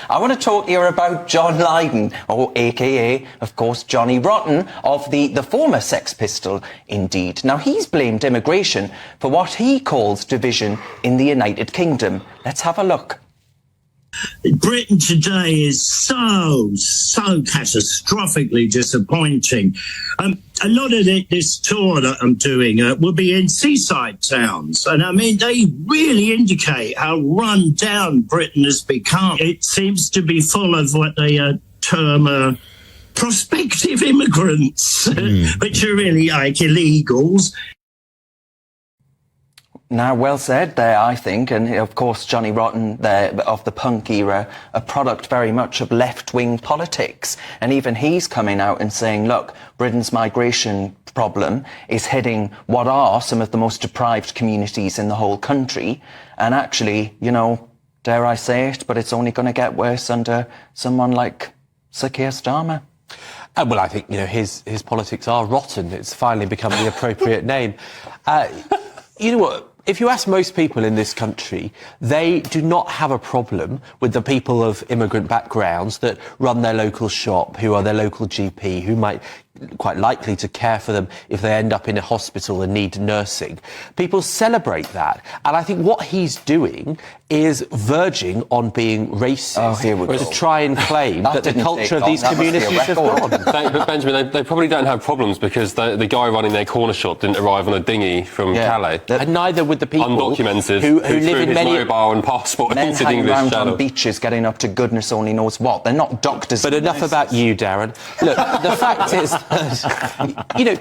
I want to talk here about John Lydon, or a.k.a., of course, Johnny Rotten, of the former Sex Pistol, indeed. Now, he's blamed immigration for what he calls division in the United Kingdom. Let's have a look. Britain today is so catastrophically disappointing. A lot of this tour that I'm doing will be in seaside towns. And I mean, they really indicate how run down Britain has become. It seems to be full of what they term prospective immigrants, which are really like illegals. Now, well said there, I think, and of course Johnny Rotten there of the punk era, a product very much of left-wing politics, and even he's coming out and saying, look, Britain's migration problem is hitting what are some of the most deprived communities in the whole country, and actually, you know, dare I say it, but it's only going to get worse under someone like Sir Keir Starmer. Well, I think, you know, his politics are rotten. It's finally become the appropriate name. You know what? If you ask most people in this country, they do not have a problem with the people of immigrant backgrounds that run their local shop, who are their local GP, who might quite likely to care for them if they end up in a hospital and need nursing. People celebrate that. And I think what he's doing is verging on being racist to try and claim that the culture of these communities has gone. But Benjamin, they probably don't have problems because the guy running their corner shop didn't arrive on a dinghy from Calais. And neither would the people undocumented who live in many mobile and passport men into hanging English around Channel. on beaches getting up to goodness only knows what. They're not doctors. But enough about you, Darren. Look, the fact is, you know,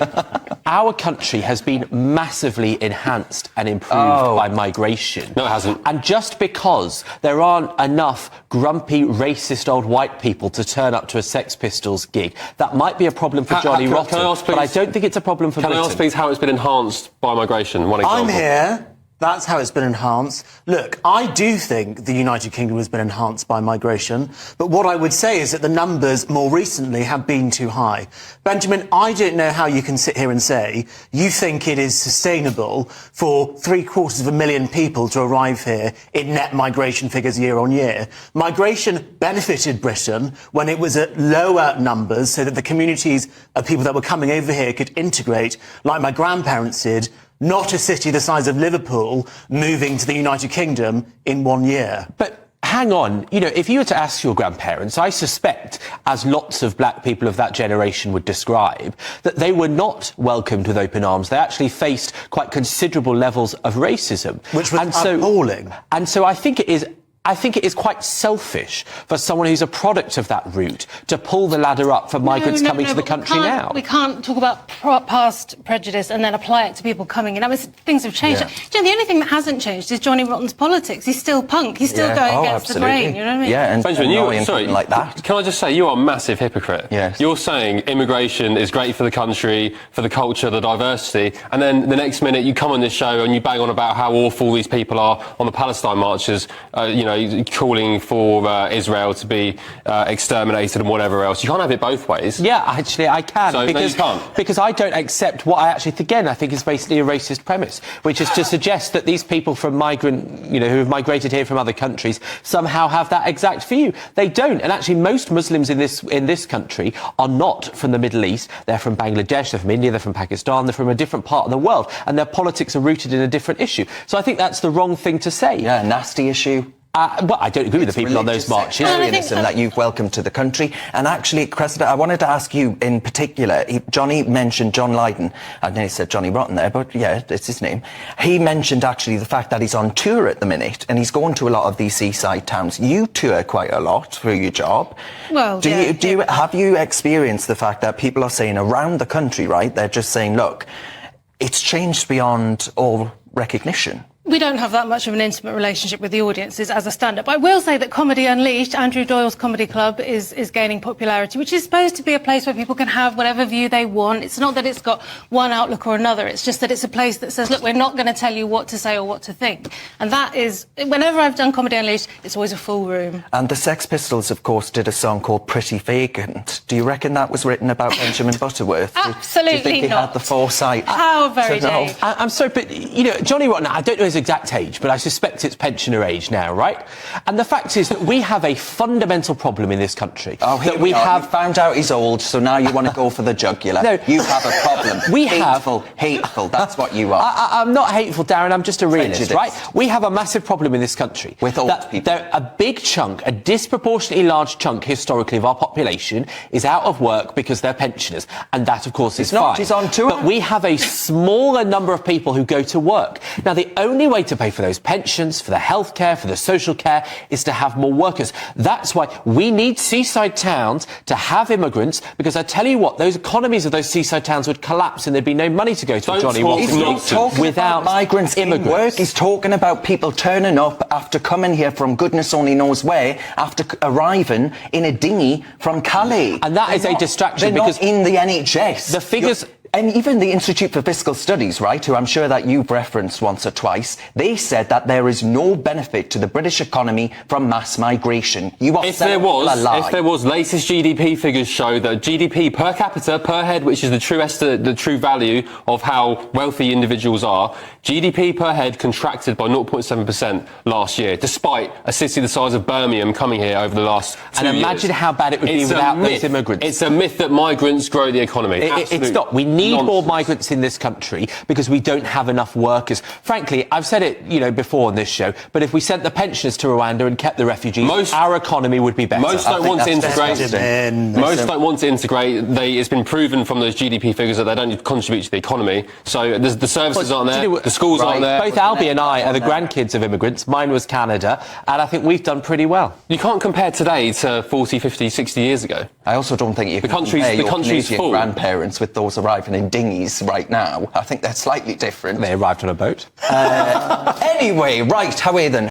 our country has been massively enhanced and improved by migration. No, it hasn't. And just because there aren't enough grumpy, racist old white people to turn up to a Sex Pistols gig, that might be a problem for Johnny Rotten. Can I ask, please, but I don't think it's a problem for Britain. Can I ask, please, how it's been enhanced by migration? One example. I'm here. That's how it's been enhanced. Look, I do think the United Kingdom has been enhanced by migration, but what I would say is that the numbers more recently have been too high. Benjamin, I don't know how you can sit here and say you think it is sustainable for 750,000 people to arrive here in net migration figures year on year. Migration benefited Britain when it was at lower numbers so that the communities of people that were coming over here could integrate, like my grandparents did, not a city the size of Liverpool moving to the United Kingdom in 1 year. But hang on, you know, if you were to ask your grandparents, I suspect, as lots of black people of that generation would describe, that they were not welcomed with open arms. They actually faced quite considerable levels of racism. Which was appalling. And so I think it is quite selfish for someone who's a product of that route to pull the ladder up for migrants coming to the country now. We can't talk about past prejudice and then apply it to people coming in. I mean, things have changed. Yeah. You know, the only thing that hasn't changed is Johnny Rotten's politics. He's still punk. He's still going against the grain. You know what I mean? Yeah, and Benjamin, like that. Can I just say, you are a massive hypocrite. Yes. You're saying immigration is great for the country, for the culture, the diversity, and then the next minute you come on this show and you bang on about how awful these people are on the Palestine marches, you know, calling for Israel to be exterminated and whatever else. You can't have it both ways. Yeah, actually, I can. So, because, no, you can't. Because I don't accept what I actually, again, I think is basically a racist premise, which is to suggest that these people from who have migrated here from other countries somehow have that exact view. They don't. And actually, most Muslims in this country are not from the Middle East. They're from Bangladesh, they're from India, they're from Pakistan, they're from a different part of the world, and their politics are rooted in a different issue. So I think that's the wrong thing to say. Yeah, nasty issue. Well, I don't agree with the people on those marches. Sectarianism that you've welcomed to the country. And actually, Cressida, I wanted to ask you in particular, Johnny mentioned John Lydon. I nearly said Johnny Rotten there, but yeah, it's his name. He mentioned actually the fact that he's on tour at the minute and he's going to a lot of these seaside towns. You tour quite a lot for your job. Well, have you experienced the fact that people are saying around the country, right, they're just saying, look, it's changed beyond all recognition? We don't have that much of an intimate relationship with the audiences as a stand-up. I will say that Comedy Unleashed, Andrew Doyle's comedy club, is gaining popularity, which is supposed to be a place where people can have whatever view they want. It's not that it's got one outlook or another. It's just that it's a place that says, look, we're not going to tell you what to say or what to think. And that is, whenever I've done Comedy Unleashed, it's always a full room. And the Sex Pistols, of course, did a song called Pretty Vacant. Do you reckon that was written about Benjamin Absolutely do you think he not. had the foresight? How very Dave. I'm sorry, but, you know, Johnny Rotten, I don't know his exact age, but I suspect it's pensioner age now, right? And the fact is that we have a fundamental problem in this country. Oh, here that we have You found out he's old, so now you want to go for the jugular. No. You have a problem. Hateful, hateful. That's what you are. I'm not hateful, Darren. I'm just a realist, Prejudice. right? We have a massive problem in this country. With old people. A big chunk, a disproportionately large chunk historically of our population is out of work because they're pensioners. And that, of course, is fine. He's on tour. But we have a smaller number of people who go to work. Now, the only way to pay for those pensions, for the healthcare, for the social care, is to have more workers. That's why we need seaside towns to have immigrants, because I tell you what, those economies of those seaside towns would collapse and there'd be no money to go to Don't Johnny talk He's Rotten not talking without about migrants immigrants. in work. He's talking about people turning up after coming here from goodness only knows where, after arriving in a dinghy from Calais. And that is a distraction they're because not in the NHS. the figures... And even the Institute for Fiscal Studies, right, who I'm sure that you've referenced once or twice, they said that there is no benefit to the British economy from mass migration. If there was, latest GDP figures show that GDP per capita, per head, which is the true value of how wealthy individuals are, GDP per head contracted by 0.7% last year, despite a city the size of Birmingham coming here over the last 2 years. And imagine how bad it would be without those immigrants. It's a myth that migrants grow the economy. It's not. We need more migrants in this country because we don't have enough workers. Frankly, I've said it, before on this show, but if we sent the pensioners to Rwanda and kept the refugees, our economy would be better. Most don't want to integrate. Most don't want to integrate. It's been proven from those GDP figures that they don't contribute to the economy. So the services aren't there, the schools aren't there. Both Albie and I are the grandkids of immigrants. Mine was Canada, and I think we've done pretty well. You can't compare today to 40, 50, 60 years ago. I also don't think you can compare your Canadian grandparents with those arriving in dinghies right now. I think they're slightly different. They arrived on a boat. Anyway, right, how are you then?